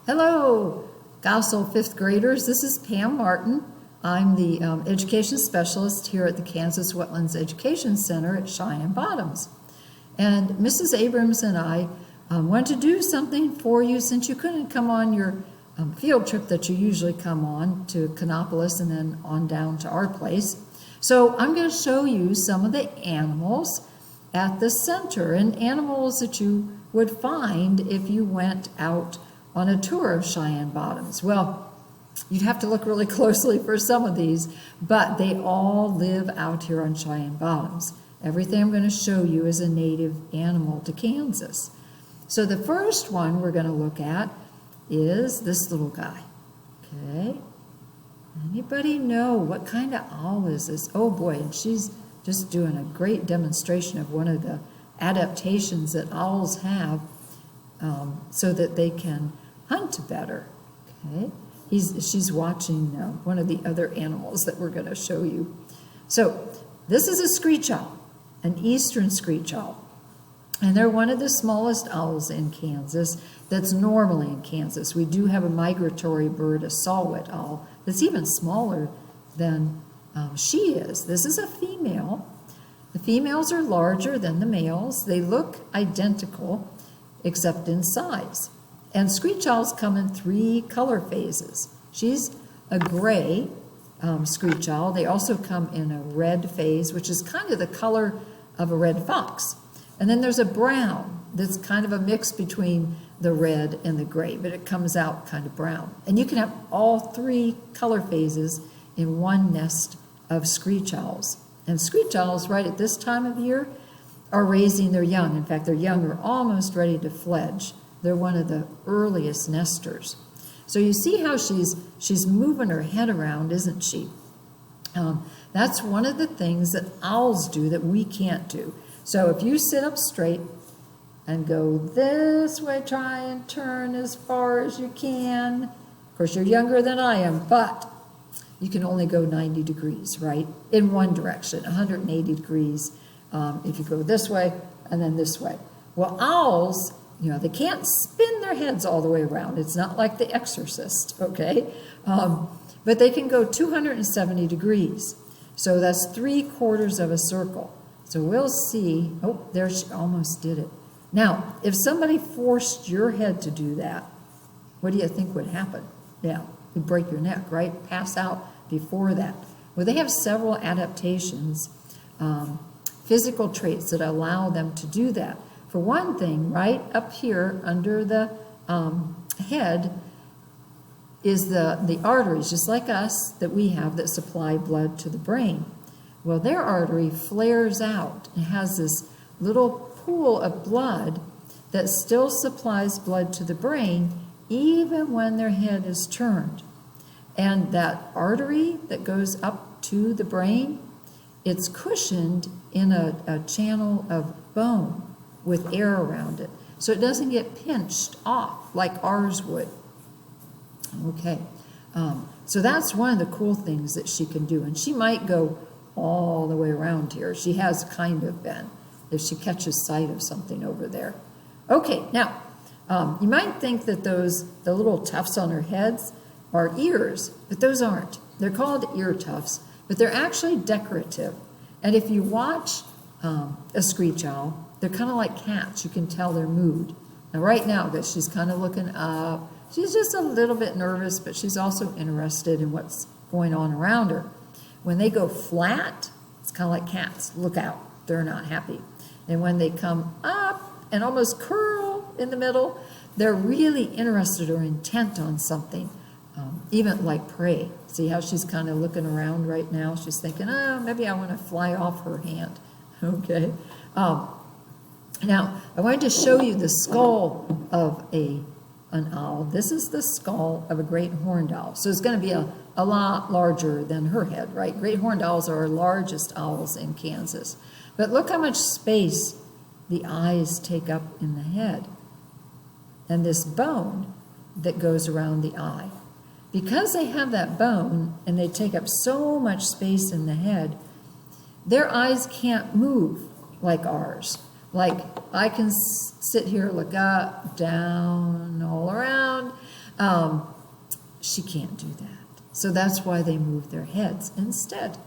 Hello, Gossel 5th graders. This is Pam Martin. I'm the education specialist here at the Kansas Wetlands Education Center at Cheyenne Bottoms. And Mrs. Abrams and I want to do something for you since you couldn't come on your field trip that you usually come on to Canopolis and then on down to our place. So I'm going to show you some of the animals at the center and animals that you would find if you went out on a tour of Cheyenne Bottoms. Well, you'd have to look really closely for some of these, but they all live out here on Cheyenne Bottoms. Everything I'm going to show you is a native animal to Kansas. So the first one we're going to look at is this little guy. Okay. Anybody know what kind of owl is this? Oh boy, and she's just doing a great demonstration of one of the adaptations that owls have so that they can hunt better. Okay, she's watching one of the other animals that we're going to show you. So this is a screech owl, an eastern screech owl, and they're one of the smallest owls in Kansas. That's normally in Kansas. We do have a migratory bird, a saw-whet owl, that's even smaller than she is. This is a female. The females are larger than the males. They look identical except in size. And screech owls come in 3 color phases. She's a gray screech owl. They also come in a red phase, which is kind of the color of a red fox. And then there's a brown that's kind of a mix between the red and the gray, but it comes out kind of brown. And you can have all 3 color phases in one nest of screech owls. And screech owls, right at this time of year, are raising their young. In fact, their young are almost ready to fledge. They're one of the earliest nesters. So you see how she's moving her head around, isn't she? That's one of the things that owls do that we can't do. So if you sit up straight and go this way, try and turn as far as you can. Of course, you're younger than I am, but you can only go 90 degrees, right? In one direction, 180 degrees if you go this way and then this way. Well, owls, they can't spin their heads all the way around. It's not like The Exorcist, okay? But they can go 270 degrees. So that's 3/4 of a circle. So we'll see. Oh, there she almost did it. Now, if somebody forced your head to do that, what do you think would happen? Yeah, you'd break your neck, right? Pass out before that. Well, they have several adaptations, physical traits that allow them to do that. For one thing, right up here under the head is the arteries, just like us, that we have that supply blood to the brain. Well, their artery flares out and has this little pool of blood that still supplies blood to the brain even when their head is turned. And that artery that goes up to the brain, it's cushioned in a channel of bone with air around it. So it doesn't get pinched off like ours would. Okay, so that's one of the cool things that she can do. And she might go all the way around here. She has kind of been, if she catches sight of something over there. Okay, now, you might think that the little tufts on her heads are ears, but those aren't. They're called ear tufts, but they're actually decorative. And if you watch a screech owl, they're kind of like cats. You can tell their mood. Now, right now, that she's kind of looking up. She's just a little bit nervous, but she's also interested in what's going on around her. When they go flat, it's kind of like cats. Look out. They're not happy. And when they come up and almost curl in the middle, they're really interested or intent on something, even like prey. See how she's kind of looking around right now? She's thinking, oh, maybe I want to fly off her hand. Okay. Now, I wanted to show you the skull of an owl. This is the skull of a great horned owl. So it's going to be a lot larger than her head, right? Great horned owls are our largest owls in Kansas. But look how much space the eyes take up in the head. And this bone that goes around the eye. Because they have that bone and they take up so much space in the head, their eyes can't move like ours. Like I can sit here, look up, down, all around, She can't do that. So that's why they move their heads instead.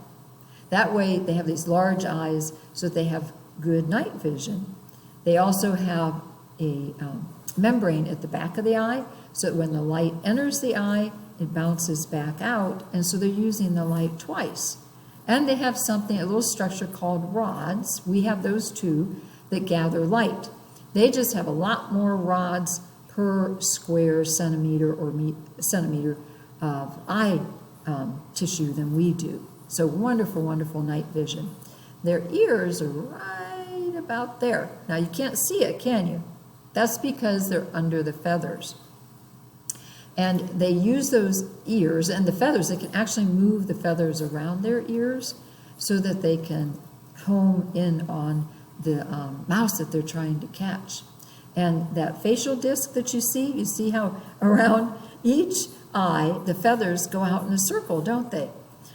That way they have these large eyes so that they have good night vision. They also have a membrane at the back of the eye so that when the light enters the eye, it bounces back out, and so they're using the light twice. And they have something, a little structure called rods. We have those too that gather light. They just have a lot more rods per square centimeter or centimeter of eye tissue than we do. So wonderful, wonderful night vision. Their ears are right about there. Now you can't see it, can you? That's because they're under the feathers. And they use those ears and the feathers, they can actually move the feathers around their ears so that they can home in on the mouse that they're trying to catch. And that facial disc that you see how around each eye, the feathers go out in a circle, don't they?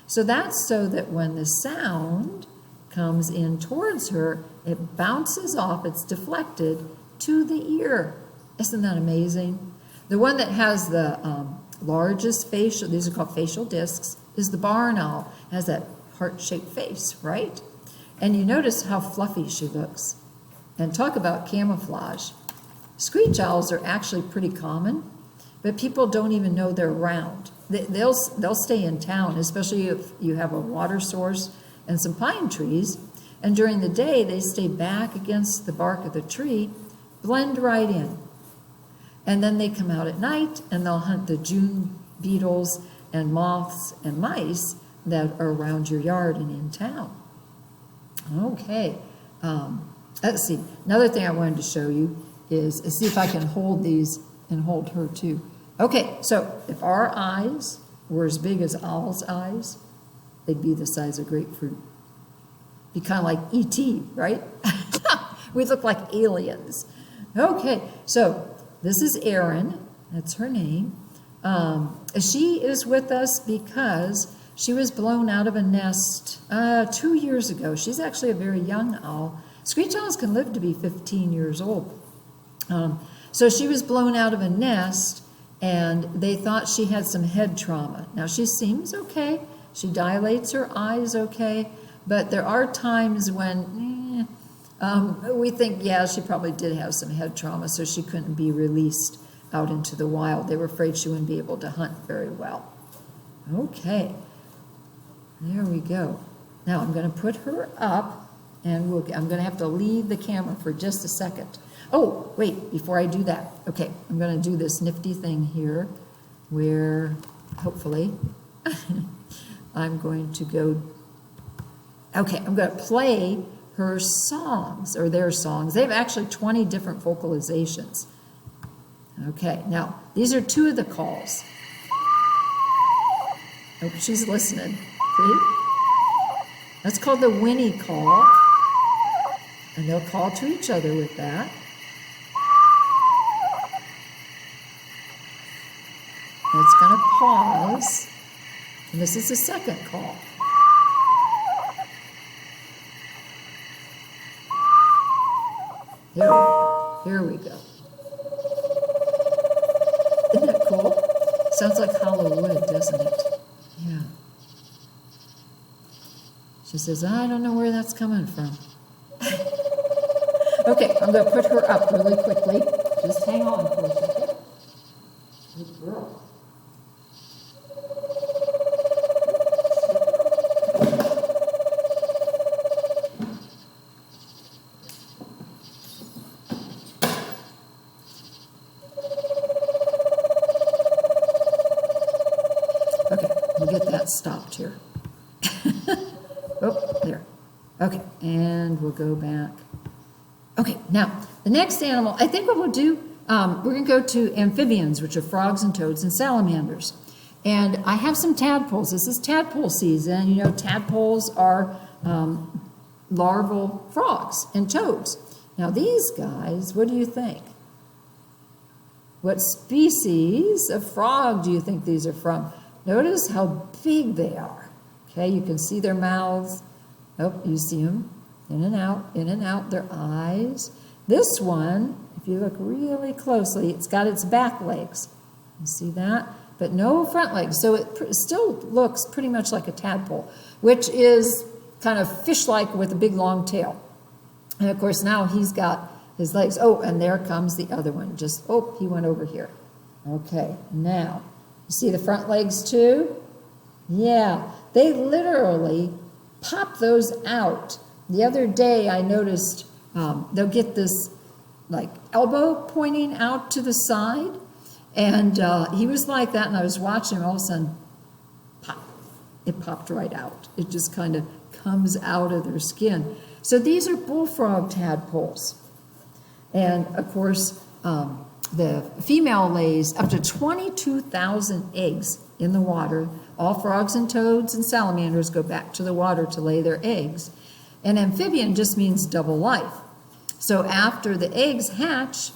So that's so that when the sound comes in towards her, it bounces off, it's deflected to the ear. Isn't that amazing? The one that has the largest facial, these are called facial discs, is the barn owl. It has that heart-shaped face, right? And you notice how fluffy she looks. And talk about camouflage. Screech owls are actually pretty common, but people don't even know they're around. They'll stay in town, especially if you have a water source and some pine trees. And during the day, they stay back against the bark of the tree, blend right in. And then they come out at night and they'll hunt the June beetles and moths and mice that are around your yard and in town. Okay, let's see. Another thing I wanted to show you is see if I can hold these and hold her too. Okay, so if our eyes were as big as owl's eyes, they'd be the size of grapefruit. Be kind of like E.T., right? We look like aliens. Okay, so this is Erin, that's her name. She is with us because she was blown out of a nest 2 years ago. She's actually a very young owl. Screech owls can live to be 15 years old. So she was blown out of a nest, and they thought she had some head trauma. Now, she seems okay. She dilates her eyes okay, but there are times when we think, yeah, she probably did have some head trauma, so she couldn't be released out into the wild. They were afraid she wouldn't be able to hunt very well. Okay, there we go. Now I'm going to put her up, and I'm going to have to leave the camera for just a second. Oh, wait, before I do that, okay, I'm going to do this nifty thing here where, hopefully, I'm going to go, okay, I'm going to play her songs, or their songs. They have actually 20 different vocalizations. Okay, now, these are two of the calls. Oh, she's listening. See? That's called the whinny call. And they'll call to each other with that. That's going to pause. And this is the second call. Here we go. Isn't that cool? Sounds like hollow wood, doesn't it? Yeah. She says, I don't know where that's coming from. Okay, I'm going to put her up really quickly. Just hang on for a second. Good girl. Stopped here. Oh, there. Okay, and we'll go back. Okay, now, the next animal, I think what we'll do, we're going to go to amphibians, which are frogs and toads and salamanders. And I have some tadpoles. This is tadpole season. You know, tadpoles are larval frogs and toads. Now, these guys, what do you think? What species of frog do you think these are from? Notice how big they are. Okay, you can see their mouths. Oh, you see them in and out, their eyes. This one, if you look really closely, it's got its back legs. You see that? But no front legs. So it still looks pretty much like a tadpole, which is kind of fish-like with a big long tail. And of course now he's got his legs. Oh, and there comes the other one. Just, oh, he went over here. Okay, now, you see the front legs too? Yeah, they literally pop those out. The other day I noticed they'll get this like elbow pointing out to the side. And he was like that, and I was watching him, all of a sudden, pop, it popped right out. It just kind of comes out of their skin. So these are bullfrog tadpoles. And of course, the female lays up to 22,000 eggs in the water. All frogs and toads and salamanders go back to the water to lay their eggs. And amphibian just means double life. So after the eggs hatch,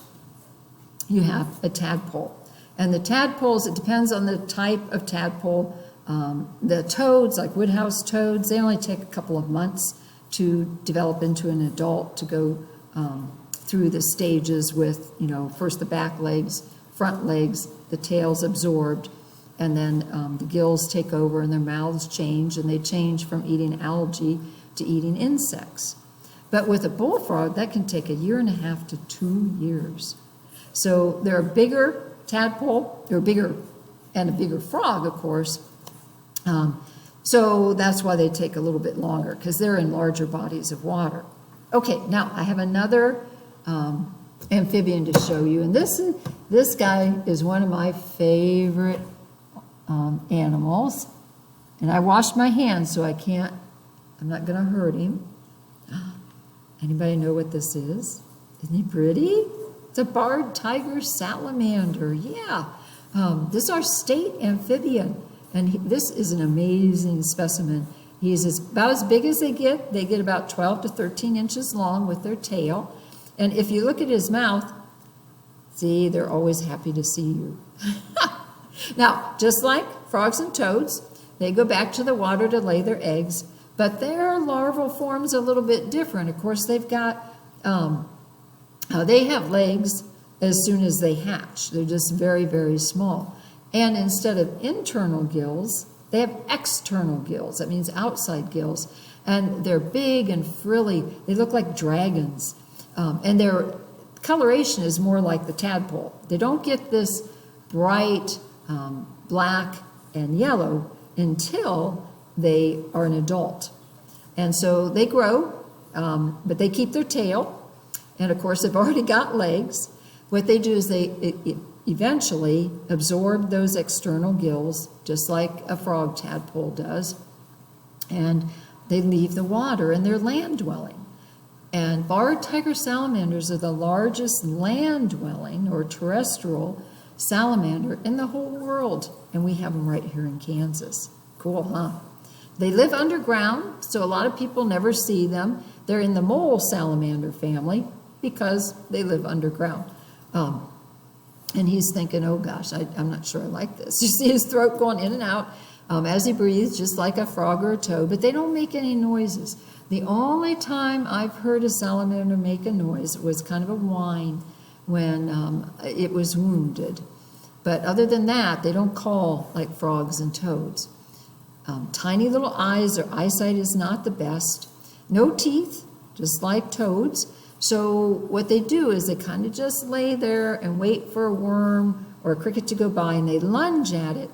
you have a tadpole. And the tadpoles, it depends on the type of tadpole. The toads, like woodhouse toads, they only take a couple of months to develop into an adult, to go through the stages with, you know, first the back legs, front legs, the tail's absorbed, and then the gills take over and their mouths change, and they change from eating algae to eating insects. But with a bullfrog, that can take 1.5 to 2 years. So they're a bigger tadpole, they're bigger, and a bigger frog, of course. So that's why they take a little bit longer, because they're in larger bodies of water. Okay, now I have another amphibian to show you, and this guy is one of my favorite animals. And I washed my hands, so I'm not going to hurt him. Anybody know what this is? Isn't he pretty? It's a barred tiger salamander. Yeah, this is our state amphibian, and this is an amazing specimen. He's about as big as they get. They get about 12 to 13 inches long with their tail. And if you look at his mouth, see, they're always happy to see you. Now, just like frogs and toads, they go back to the water to lay their eggs, but their larval form's a little bit different. Of course, they've got, they have legs as soon as they hatch. They're just very, very small. And instead of internal gills, they have external gills. That means outside gills. And they're big and frilly. They look like dragons. And their coloration is more like the tadpole. They don't get this bright black and yellow until they are an adult. And so they grow, but they keep their tail. And of course, they've already got legs. What they do is they eventually absorb those external gills, just like a frog tadpole does. And they leave the water, and they're land-dwelling. And barred tiger salamanders are the largest land-dwelling or terrestrial salamander in the whole world. And we have them right here in Kansas. Cool, huh? They live underground, so a lot of people never see them. They're in the mole salamander family because they live underground. And he's thinking, oh gosh, I'm not sure I like this. You see his throat going in and out as he breathes, just like a frog or a toad, but they don't make any noises. The only time I've heard a salamander make a noise was kind of a whine when it was wounded. But other than that, they don't call like frogs and toads. Tiny little eyes, their eyesight is not the best. No teeth, just like toads. So what they do is they kind of just lay there and wait for a worm or a cricket to go by, and they lunge at it,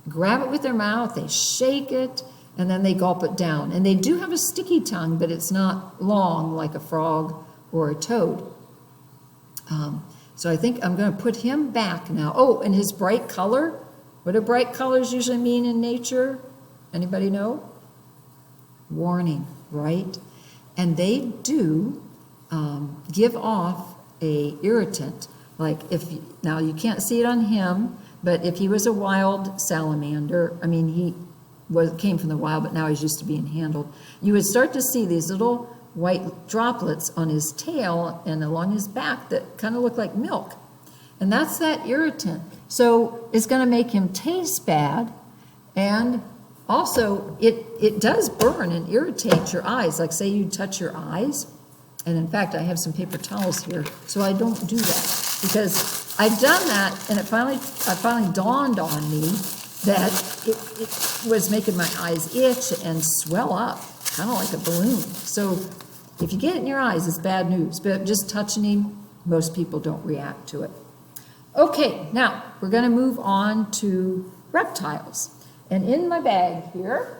grab it with their mouth, they shake it, and then they gulp it down. And they do have a sticky tongue, but it's not long like a frog or a toad. So I think I'm going to put him back now. Oh, and his bright color. What do bright colors usually mean in nature? Anybody know? Warning, right? And they do give off a irritant. Like now you can't see it on him, but if he was a wild salamander, I mean he came from the wild, but now he's used to being handled. You would start to see these little white droplets on his tail and along his back that kind of look like milk. And that's that irritant. So it's going to make him taste bad, and also it does burn and irritate your eyes. Like say you touch your eyes, and in fact I have some paper towels here, so I don't do that because I've done that, and it finally dawned on me that it was making my eyes itch and swell up, kind of like a balloon. So if you get it in your eyes, it's bad news. But just touching him, most people don't react to it. Okay, now we're going to move on to reptiles. And in my bag here,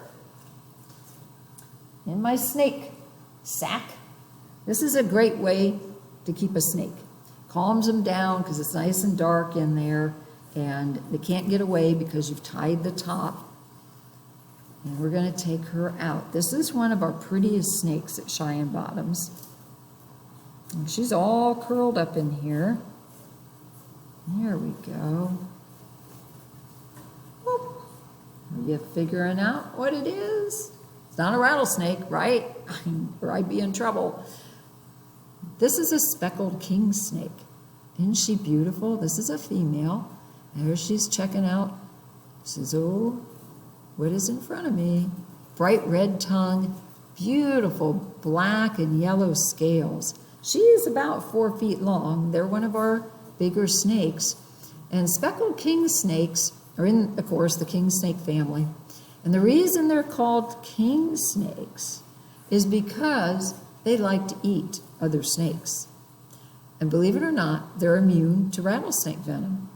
in my snake sack, this is a great way to keep a snake. Calms them down because it's nice and dark in there, and they can't get away because you've tied the top. And we're going to take her out. This is one of our prettiest snakes at Cheyenne Bottoms. And she's all curled up in here. There we go. Whoop. Are you figuring out what it is? It's not a rattlesnake, right? Or I'd be in trouble. This is a speckled king snake. Isn't she beautiful? This is a female. There she's checking out. She says, oh, what is in front of me? Bright red tongue, beautiful black and yellow scales. She is about 4 feet long. They're one of our bigger snakes. And speckled king snakes are in, of course, the king snake family. And the reason they're called king snakes is because they like to eat other snakes. And believe it or not, they're immune to rattlesnake venom.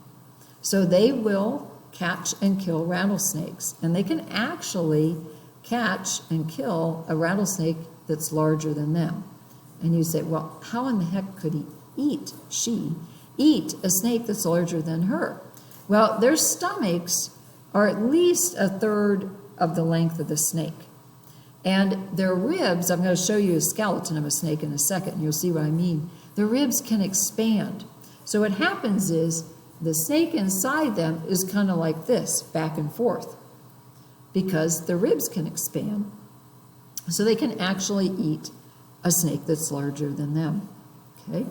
So they will catch and kill rattlesnakes. And they can actually catch and kill a rattlesnake that's larger than them. And you say, well, how in the heck could she eat a snake that's larger than her? Well, their stomachs are at least a third of the length of the snake. And their ribs, I'm going to show you a skeleton of a snake in a second, and you'll see what I mean. The ribs can expand. So what happens is the snake inside them is kind of like this, back and forth, because the ribs can expand. So they can actually eat a snake that's larger than them. Okay?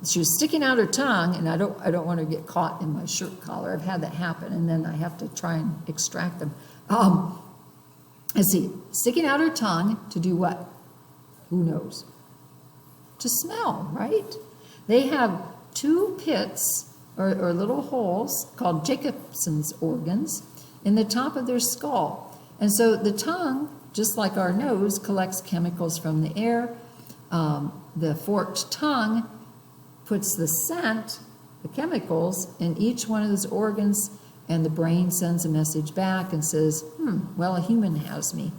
She was sticking out her tongue, and I don't want to get caught in my shirt collar. I've had that happen, and then I have to try and extract them. Let's see, sticking out her tongue to do what? Who knows? To smell, right? They have 2 pits or little holes called Jacobson's organs in the top of their skull. And so the tongue, just like our nose, collects chemicals from the air. The forked tongue puts the scent, the chemicals, in each one of those organs, and the brain sends a message back and says, well, a human has me.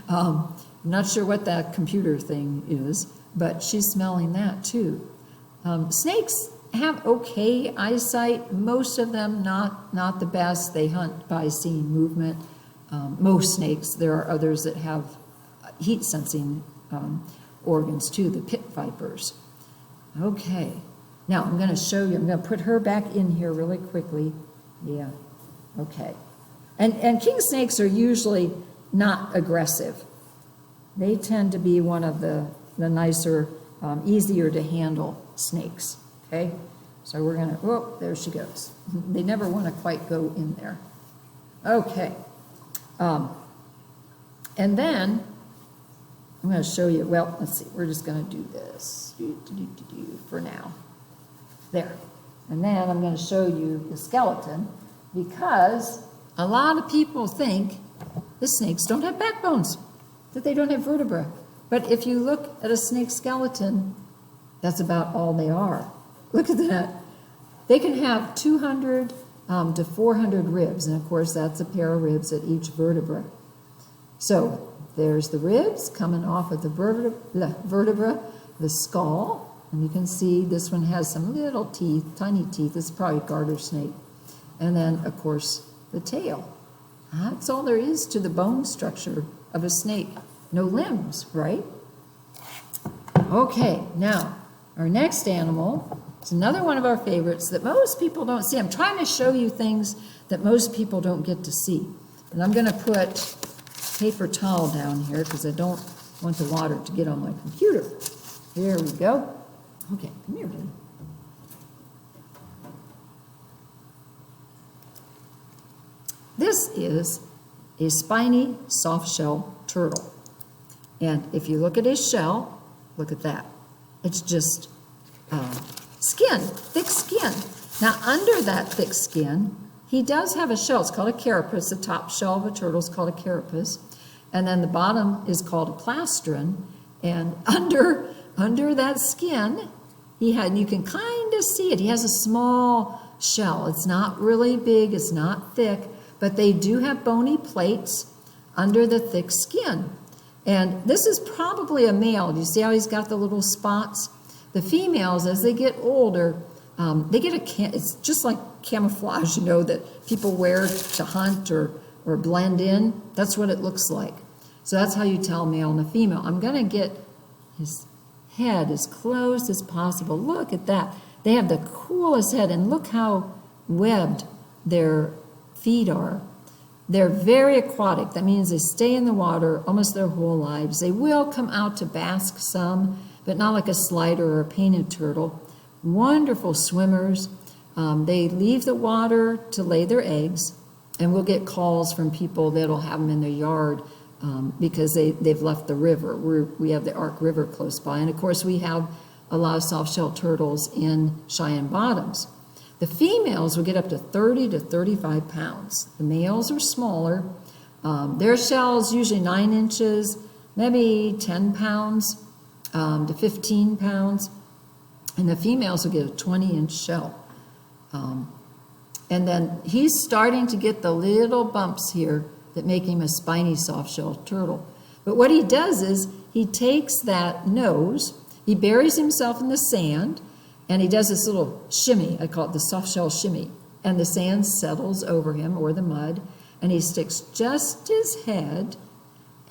I'm not sure what that computer thing is, but she's smelling that too. Snakes have okay eyesight. Most of them not the best. They hunt by seeing movement. Most snakes. There are others that have heat sensing organs too, the pit vipers. Okay, now I'm going to show you. I'm going to put her back in here really quickly. Yeah, okay. And king snakes are usually not aggressive. They tend to be one of the nicer, easier to handle snakes, okay? So we're going to, oh, there she goes. They never want to quite go in there. Okay. And then I'm going to show you, well, let's see, we're just going to do this for now. There. And then I'm going to show you the skeleton because a lot of people think the snakes don't have backbones, that they don't have vertebrae. But if you look at a snake skeleton, that's about all they are. Look at that. They can have 200 to 400 ribs, and of course that's a pair of ribs at each vertebra. So there's the ribs coming off of the vertebra, the skull, and you can see this one has some little teeth, tiny teeth. It's probably a garter snake. And then, of course, the tail. That's all there is to the bone structure of a snake. No limbs, right? Okay, now, our next animal is another one of our favorites that most people don't see. I'm trying to show you things that most people don't get to see. And I'm going to put paper towel down here because I don't want the water to get on my computer. There we go. Okay, come here, baby. This is a spiny softshell turtle. And if you look at his shell, look at that. It's just skin, thick skin. Now, under that thick skin, he does have a shell. It's called a carapace. The top shell of a turtle is called a carapace. And then the bottom is called a plastron. And under that skin, you can kind of see it. He has a small shell. It's not really big. It's not thick. But they do have bony plates under the thick skin. And this is probably a male. Do you see how he's got the little spots? The females, as they get older, they get it's just like camouflage, you know, that people wear to hunt or blend in. That's what it looks like. So that's how you tell male and a female. I'm going to get his head as close as possible. Look at that. They have the coolest head, and look how webbed their feet are. They're very aquatic. That means they stay in the water almost their whole lives. They will come out to bask some, but not like a slider or a painted turtle. Wonderful swimmers. They leave the water to lay their eggs, and we'll get calls from people that'll have them in their yard because they've left the river. We have the Ark River close by, and of course we have a lot of softshell turtles in Cheyenne Bottoms. The females will get up to 30 to 35 pounds. The males are smaller. Their shell's usually 9 inches, maybe 10 pounds to 15 pounds. And the females will get a 20-inch shell. And then he's starting to get the little bumps here that make him a spiny softshell turtle. But what he does is he takes that nose, he buries himself in the sand, and he does this little shimmy. I call it the softshell shimmy. And the sand settles over him, or the mud, and he sticks just his head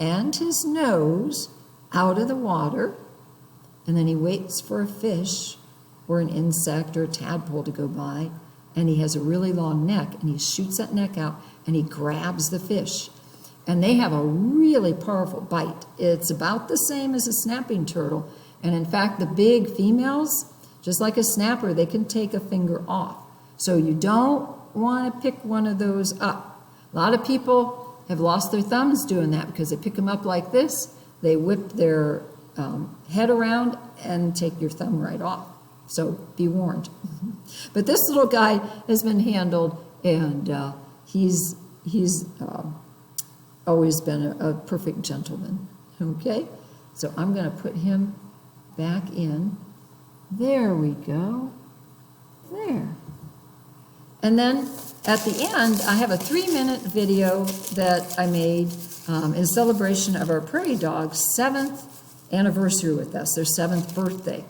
and his nose out of the water, and then he waits for a fish or an insect or a tadpole to go by, and he has a really long neck, and he shoots that neck out, and he grabs the fish. And they have a really powerful bite. It's about the same as a snapping turtle, and in fact, the big females, just like a snapper, they can take a finger off. So you don't want to pick one of those up. A lot of people have lost their thumbs doing that because they pick them up like this, they whip their head around and take your thumb right off. So be warned. But this little guy has been handled, and he's always been a perfect gentleman. Okay? So I'm going to put him back in. There we go. There. And then at the end, I have a 3-minute video that I made in celebration of our prairie dog's 7th anniversary with us, their 7th birthday.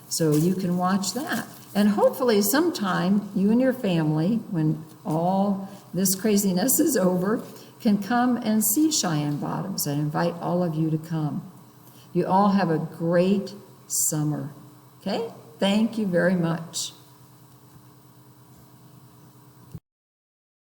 So you can watch that. And hopefully sometime you and your family, when all this craziness is over, can come and see Cheyenne Bottoms. I invite all of you to come. You all have a great summer. Okay? Thank you very much.